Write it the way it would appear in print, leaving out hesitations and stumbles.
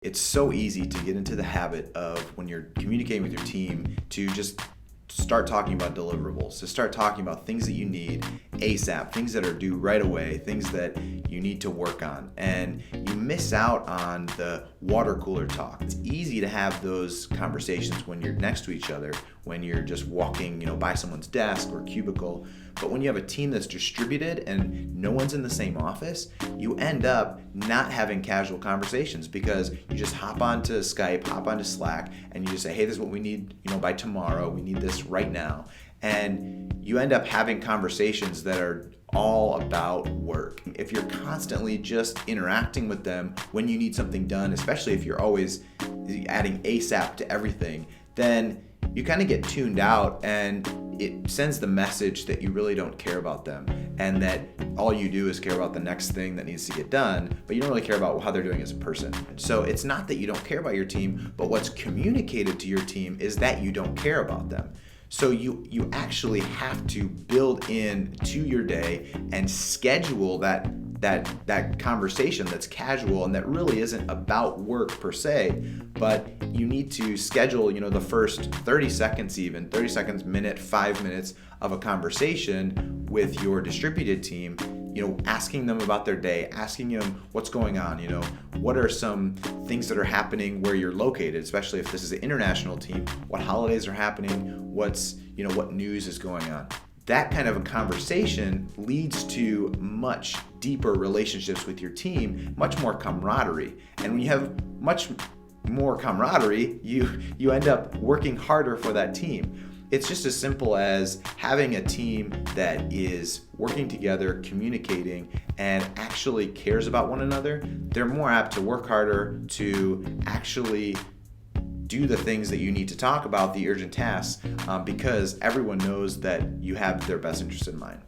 It's so easy to get into the habit of when you're communicating with your team to just start talking about deliverables, to start talking about things that you need ASAP, things that are due right away, things that you need to work on. And you miss out on the water cooler talk. It's easy to have those conversations when you're next to each other, when you're just walking, by someone's desk or cubicle. But when you have a team that's distributed and no one's in the same office, you end up not having casual conversations because you just hop onto Skype, hop onto Slack, and you just say, hey, this is what we need, by tomorrow. We need this right now. And you end up having conversations that are all about work. If you're constantly just interacting with them when you need something done, especially if you're always adding ASAP to everything, then you kind of get tuned out and it sends the message that you really don't care about them and that all you do is care about the next thing that needs to get done, but you don't really care about how they're doing as a person. So it's not that you don't care about your team, but what's communicated to your team is that you don't care about them. So you actually have to build in to your day and schedule that conversation that's casual and that really isn't about work per se, but you need to schedule, the first 30 seconds, 30 seconds, minute, 5 minutes of a conversation with your distributed team, asking them about their day, asking them what's going on, what are some things that are happening where you're located, especially if this is an international team, what holidays are happening, what news is going on. That kind of a conversation leads to much deeper relationships with your team, much more camaraderie. And when you have much more camaraderie, you end up working harder for that team. It's just as simple as having a team that is working together, communicating, and actually cares about one another. They're more apt to work harder, to actually do the things that you need to talk about, the urgent tasks, because everyone knows that you have their best interest in mind.